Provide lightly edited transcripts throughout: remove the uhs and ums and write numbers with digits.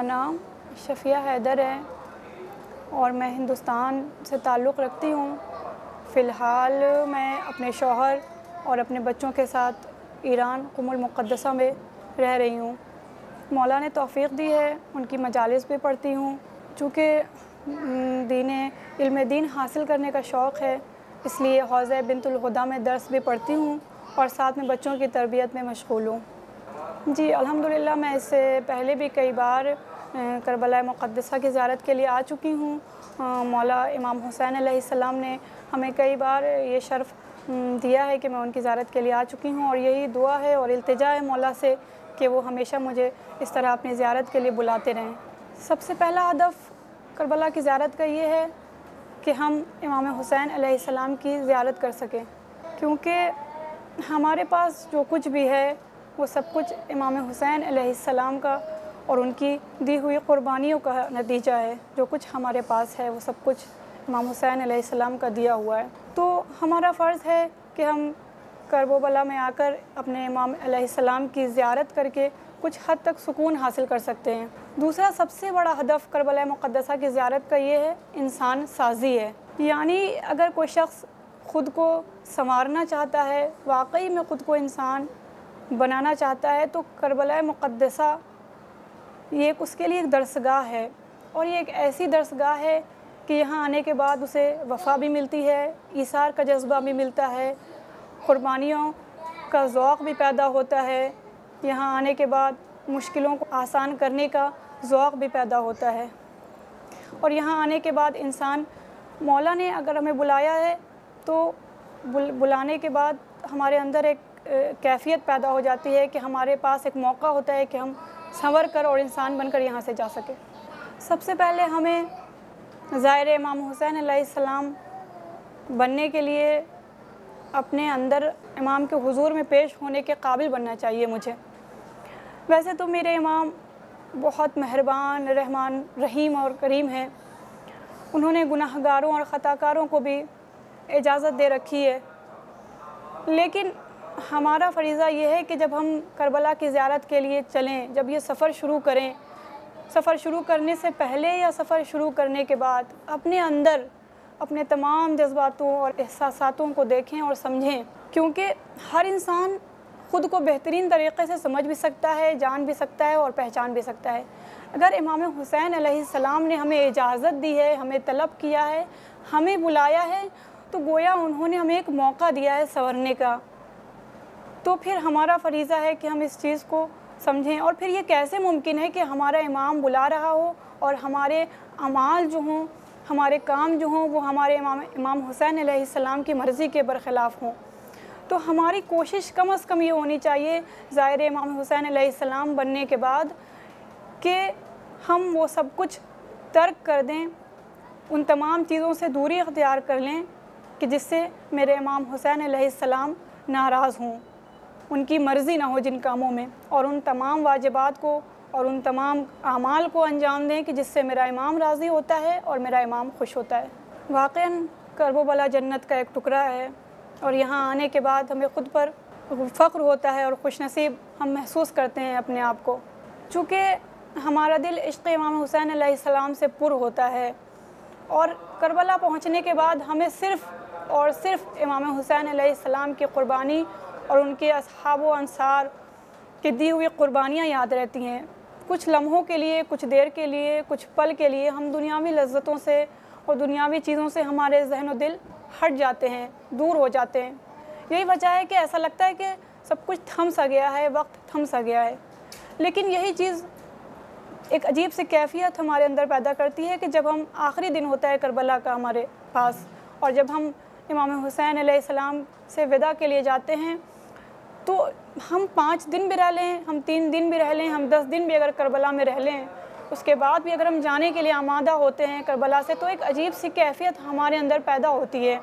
नाम शफिया हैदर है और मैं हिंदुस्तान से ताल्लुक़ रखती हूँ। फ़िलहाल मैं अपने शौहर और अपने बच्चों के साथ ईरान कुमुल मुक़द्दसा में रह रही हूँ। मौला ने तौफ़ीक़ दी है, उनकी मजालिस भी पढ़ती हूँ। चूँकि इल्म दीन हासिल करने का शौक़ है, इसलिए हौज़ा बिंतुल हुदा में दर्स भी पढ़ती हूँ और साथ में बच्चों की तरबियत में मशगूल हूँ। जी अल्हम्दुलिल्लाह, मैं इससे पहले भी कई बार करबला मुक़द्दसा की ज़ियारत के लिए आ चुकी हूँ। मौला इमाम हुसैन अलैहिस्सलाम ने हमें कई बार ये शर्फ़ दिया है कि मैं उनकी ज़ियारत के लिए आ चुकी हूँ और यही दुआ है और इल्तिजा है मौला से कि वो हमेशा मुझे इस तरह अपनी ज़ियारत के लिए बुलाते रहें। सबसे पहला हदफ़ करबला की ज़ियारत का ये है कि हम इमाम हुसैन अलैहिस्सलाम की ज़ियारत कर सकें, क्योंकि हमारे पास जो कुछ भी है वो सब कुछ इमाम हुसैन अलैहिस्सलाम का और उनकी दी हुई क़ुरबानियों का नतीजा है। जो कुछ हमारे पास है वो सब कुछ इमाम हुसैन अलैहिस्सलाम का दिया हुआ है। तो हमारा फ़र्ज़ है कि हम करबला में आकर अपने इमाम अलैहिस्सलाम की ज़ियारत करके कुछ हद तक सुकून हासिल कर सकते हैं। दूसरा सबसे बड़ा हदफ़ करबला मुक़द्दसा की ज़ियारत का ये है, इंसान साज़ी है। यानी अगर कोई शख़्स ख़ुद को संवारना चाहता है, वाकई में ख़ुद को इंसान बनाना चाहता है, तो करबला मुक़द्दसा ये उसके लिए एक दरसगाह है। और ये एक ऐसी दरसगाह है कि यहाँ आने के बाद उसे वफ़ा भी मिलती है, ईसार का जज्बा भी मिलता है, क़ुरबानियों का ज़ौक़ भी पैदा होता है। यहाँ आने के बाद मुश्किलों को आसान करने का ज़ौक़ भी पैदा होता है। और यहाँ आने के बाद इंसान, मौला ने अगर हमें बुलाया है तो बुलाने के बाद हमारे अंदर एक कैफ़ियत पैदा हो जाती है कि हमारे पास एक मौका होता है कि हम संवर कर और इंसान बनकर यहाँ से जा सकें। सबसे पहले हमें ज़ाहिर इमाम हुसैन अलैहिस्सलाम बनने के लिए अपने अंदर इमाम के हुज़ूर में पेश होने के काबिल बनना चाहिए मुझे। वैसे तो मेरे इमाम बहुत मेहरबान, रहमान, रहीम और करीम हैं। उन्होंने गुनाहगारों और ख़ताकारों को भी इजाज़त दे रखी है, लेकिन हमारा फ़रीज़ा ये है कि जब हम करबला की ज़ियारत के लिए चलें, जब ये सफ़र शुरू करें, सफ़र शुरू करने से पहले या सफ़र शुरू करने के बाद अपने अंदर अपने तमाम जज्बातों और एहसासातों को देखें और समझें, क्योंकि हर इंसान ख़ुद को बेहतरीन तरीक़े से समझ भी सकता है, जान भी सकता है और पहचान भी सकता है। अगर इमाम हुसैन अलैहिस्सलाम ने हमें इजाज़त दी है, हमें तलब किया है, हमें बुलाया है, तो गोया उन्होंने हमें एक मौका दिया है संवरने का। तो फिर हमारा फ़रीज़ा है कि हम इस चीज़ को समझें। और फिर ये कैसे मुमकिन है कि हमारा इमाम बुला रहा हो और हमारे अमाल जो हों, हमारे काम जो हों, वो हमारे इमाम हुसैन अलैहिस्सलाम की मर्ज़ी के बरख़िलाफ़ हों। तो हमारी कोशिश कम से कम ये होनी चाहिए ज़ाहिर इमाम हुसैन अलैहिस्सलाम बनने के बाद कि हम वो सब कुछ तर्क कर दें, उन तमाम चीज़ों से दूरी अख्तियार कर लें कि जिससे मेरे इमाम हुसैन अलैहिस्सलाम नाराज़ हों, उनकी मर्ज़ी ना हो जिन कामों में, और उन तमाम वाजिबात को और उन तमाम आमाल को अंजाम दें कि जिससे मेरा इमाम राज़ी होता है और मेरा इमाम खुश होता है। वाक़ईन करबला जन्नत का एक टुकड़ा है और यहाँ आने के बाद हमें ख़ुद पर फ़ख्र होता है और खुशनसीब हम महसूस करते हैं अपने आप को। चूँकि हमारा दिल इश्क़ इमाम हुसैन अलैहिस्सलाम से पुर होता है और करबला पहुँचने के बाद हमें सिर्फ़ और सिर्फ़ इमाम हुसैन अलैहिस्सलाम की क़ुरबानी और उनके अस्हाब व अंसार की दी हुई क़ुरबानियाँ याद रहती हैं। कुछ लम्हों के लिए, कुछ देर के लिए, कुछ पल के लिए हम दुनियावी लज़्ज़तों से और दुनियावी चीज़ों से हमारे ज़हन व दिल हट जाते हैं, दूर हो जाते हैं। यही वजह है कि ऐसा लगता है कि सब कुछ थम सा गया है, वक्त थम सा गया है। लेकिन यही चीज़ एक अजीब सी कैफ़ियत हमारे अंदर पैदा करती है कि जब हम आखिरी दिन होता है करबला का हमारे पास, और जब हम इमाम हुसैन अलैहिस्सलाम से विदा के लिए जाते हैं, तो हम 5 दिन भी रह लें, हम 3 दिन भी रह लें, हम 10 दिन भी अगर करबला में रह लें, उसके बाद भी अगर हम जाने के लिए आमादा होते हैं करबला से, तो एक अजीब सी कैफ़ियत हमारे अंदर पैदा होती है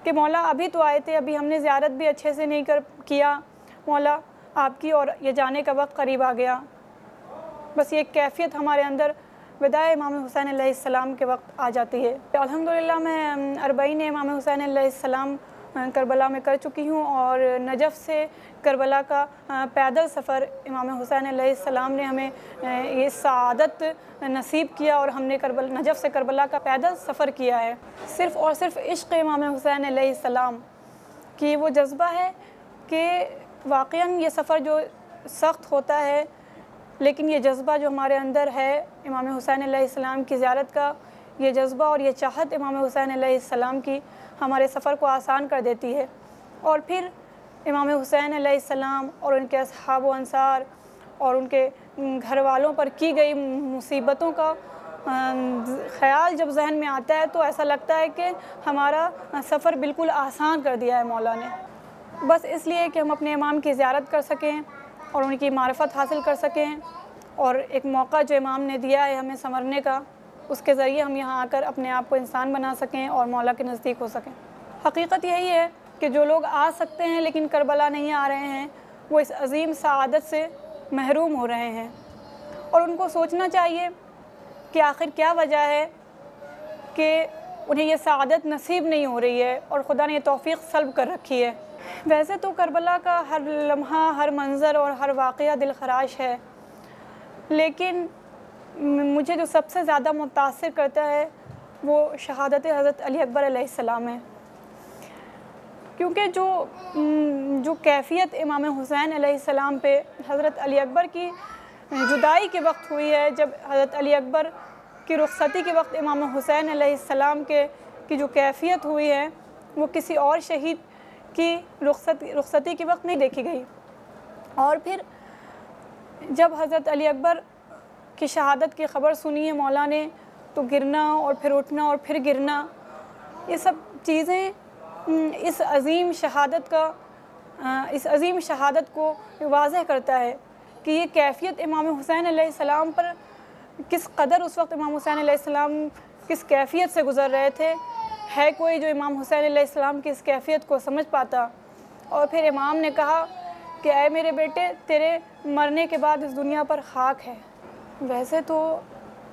कि मौला अभी तो आए थे, अभी हमने ज़ियारत भी अच्छे से नहीं किया, मौला आपकी और ये जाने का वक्त करीब आ गया। बस ये कैफ़ियत हमारे अंदर विदाए इमाम हुसैन अलैहिस्सलाम के वक्त आ जाती है। अल्हम्दुलिल्लाह मैं 40 इमाम हुसैन अलैहिस्सलाम کربلا میں کر چکی ہوں، اور نجف سے کربلا کا پیدل سفر امام حسین علیہ السلام نے ہمیں یہ سعادت نصیب کیا، اور ہم نے نجف سے کربلا کا پیدل سفر کیا ہے۔ صرف اور صرف عشق امام حسین علیہ السلام کی وہ جذبہ ہے کہ واقعاً یہ سفر جو سخت ہوتا ہے، لیکن یہ جذبہ جو ہمارے اندر ہے امام حسین علیہ السلام کی زیارت کا، یہ جذبہ اور یہ چاہت امام حسین علیہ السلام کی ہمارے سفر کو آسان کر دیتی ہے۔ اور پھر امام حسین علیہ السلام اور ان کے اصحاب و انصار اور ان کے گھر والوں پر کی گئی مصیبتوں کا خیال جب ذہن میں آتا ہے تو ایسا لگتا ہے کہ ہمارا سفر بالکل آسان کر دیا ہے مولا نے، بس اس لیے کہ ہم اپنے امام کی زیارت کر سکیں اور ان کی معرفت حاصل کر سکیں، اور ایک موقع جو امام نے دیا ہے ہمیں سنورنے کا، اس کے ذریعے ہم یہاں آ کر اپنے آپ کو انسان بنا سکیں اور مولا کے نزدیک ہو سکیں۔ حقیقت یہی ہے کہ جو لوگ آ سکتے ہیں لیکن کربلا نہیں آ رہے ہیں، وہ اس عظیم سعادت سے محروم ہو رہے ہیں، اور ان کو سوچنا چاہیے کہ آخر کیا وجہ ہے کہ انہیں یہ سعادت نصیب نہیں ہو رہی ہے اور خدا نے یہ توفیق سلب کر رکھی ہے۔ ویسے تو کربلا کا ہر لمحہ، ہر منظر اور ہر واقعہ دل خراش ہے، لیکن مجھے جو سب سے زیادہ متاثر کرتا ہے وہ شہادت حضرت علی اکبر علیہ السلام ہے، کیونکہ جو کیفیت امام حسین علیہ السلام پہ حضرت علی اکبر کی جدائی کے وقت ہوئی ہے، جب حضرت علی اکبر کی رخصتی کے وقت امام حسین علیہ السلام کی جو کیفیت ہوئی ہے وہ کسی اور شہید کی رخصتی کے وقت نہیں دیکھی گئی۔ اور پھر جب حضرت علی اکبر کی شہادت کی خبر سنی ہے مولا نے، تو گرنا اور پھر اٹھنا اور پھر گرنا، یہ سب چیزیں اس عظیم شہادت کو واضح کرتا ہے کہ یہ کیفیت امام حسین علیہ السلام پر کس قدر اس وقت امام حسین علیہ السلام کس کیفیت سے گزر رہے تھے۔ ہے کوئی جو امام حسین علیہ السلام کی اس کیفیت کو سمجھ پاتا؟ اور پھر امام نے کہا کہ اے میرے بیٹے، تیرے مرنے کے بعد اس دنیا پر خاک ہے۔ ویسے تو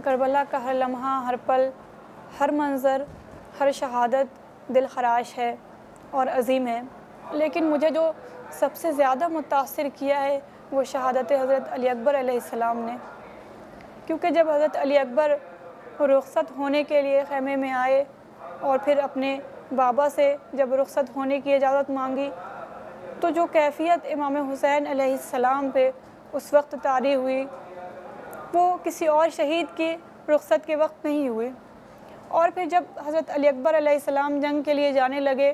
کربلا کا ہر لمحہ، ہر پل، ہر منظر، ہر شہادت دل خراش ہے اور عظیم ہے، لیکن مجھے جو سب سے زیادہ متاثر کیا ہے وہ شہادت حضرت علی اکبر علیہ السلام نے، کیونکہ جب حضرت علی اکبر رخصت ہونے کے لیے خیمے میں آئے اور پھر اپنے بابا سے جب رخصت ہونے کی اجازت مانگی، تو جو کیفیت امام حسین علیہ السلام پہ اس وقت طاری ہوئی وہ کسی اور شہید کی رخصت کے وقت نہیں ہوئی۔ اور پھر جب حضرت علی اکبر علیہ السلام جنگ کے لیے جانے لگے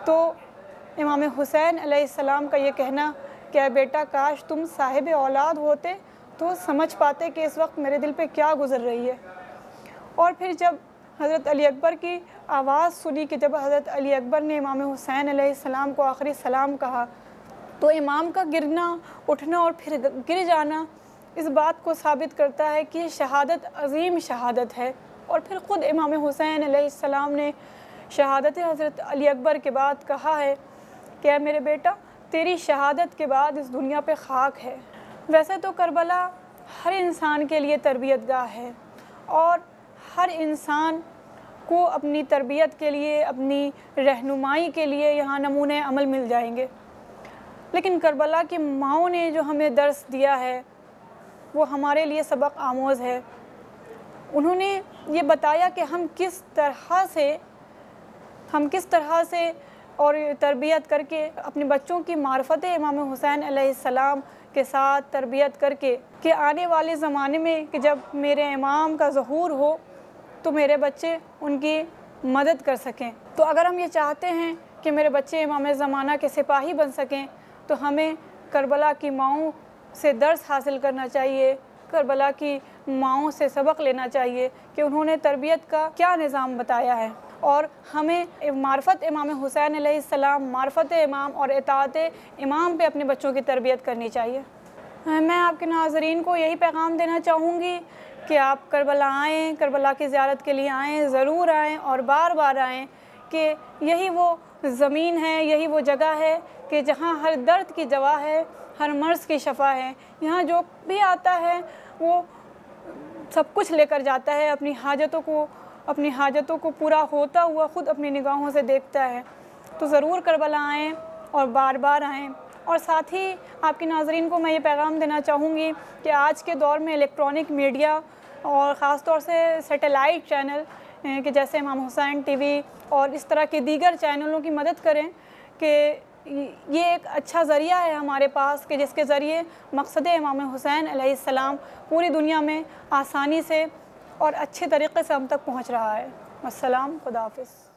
تو امام حسین علیہ السلام کا یہ کہنا کہ اے بیٹا، کاش تم صاحب اولاد ہوتے تو سمجھ پاتے کہ اس وقت میرے دل پہ کیا گزر رہی ہے۔ اور پھر جب حضرت علی اکبر کی آواز سنی کہ جب حضرت علی اکبر نے امام حسین علیہ السلام کو آخری سلام کہا، تو امام کا گرنا، اٹھنا اور پھر گر جانا اس بات کو ثابت کرتا ہے کہ یہ شہادت عظیم شہادت ہے۔ اور پھر خود امام حسین علیہ السلام نے شہادت حضرت علی اکبر کے بعد کہا ہے کہ اے میرے بیٹا، تیری شہادت کے بعد اس دنیا پہ خاک ہے۔ ویسے تو کربلا ہر انسان کے لیے تربیت گاہ ہے، اور ہر انسان کو اپنی تربیت کے لیے، اپنی رہنمائی کے لیے یہاں نمونے عمل مل جائیں گے، لیکن کربلا کی ماؤں نے جو ہمیں درس دیا ہے وہ ہمارے لیے سبق آموز ہے۔ انہوں نے یہ بتایا کہ ہم کس طرح سے اور تربیت کر کے اپنے بچوں کی معرفت امام حسین علیہ السلام کے ساتھ تربیت کر کے کہ آنے والے زمانے میں کہ جب میرے امام کا ظہور ہو تو میرے بچے ان کی مدد کر سکیں۔ تو اگر ہم یہ چاہتے ہیں کہ میرے بچے امام زمانہ کے سپاہی بن سکیں تو ہمیں کربلا کی ماؤں سے درس حاصل کرنا چاہیے، کربلا کی ماؤں سے سبق لینا چاہیے کہ انہوں نے تربیت کا کیا نظام بتایا ہے، اور ہمیں معرفت امام حسین علیہ السلام، معرفت امام اور اطاعت امام پہ اپنے بچوں کی تربیت کرنی چاہیے۔ میں آپ کے ناظرین کو یہی پیغام دینا چاہوں گی کہ آپ کربلا آئیں، کربلا کی زیارت کے لیے آئیں، ضرور آئیں اور بار بار آئیں، کہ یہی وہ زمین ہے، یہی وہ جگہ ہے کہ جہاں ہر درد کی دوا ہے، ہر مرض کی شفا ہے۔ یہاں جو بھی آتا ہے وہ سب کچھ لے کر جاتا ہے، اپنی حاجتوں کو پورا ہوتا ہوا خود اپنی نگاہوں سے دیکھتا ہے۔ تو ضرور کربلا آئیں اور بار بار آئیں۔ اور ساتھ ہی آپ کے ناظرین کو میں یہ پیغام دینا چاہوں گی کہ آج کے دور میں الیکٹرانک میڈیا اور خاص طور سے سیٹلائٹ چینل کہ جیسے امام حسین ٹی وی اور اس طرح کے دیگر چینلوں کی مدد کریں کہ یہ ایک اچھا ذریعہ ہے ہمارے پاس کہ جس کے ذریعے مقصد امام حسین علیہ السلام پوری دنیا میں آسانی سے اور اچھے طریقے سے ہم تک پہنچ رہا ہے۔ السلام، خدا حافظ۔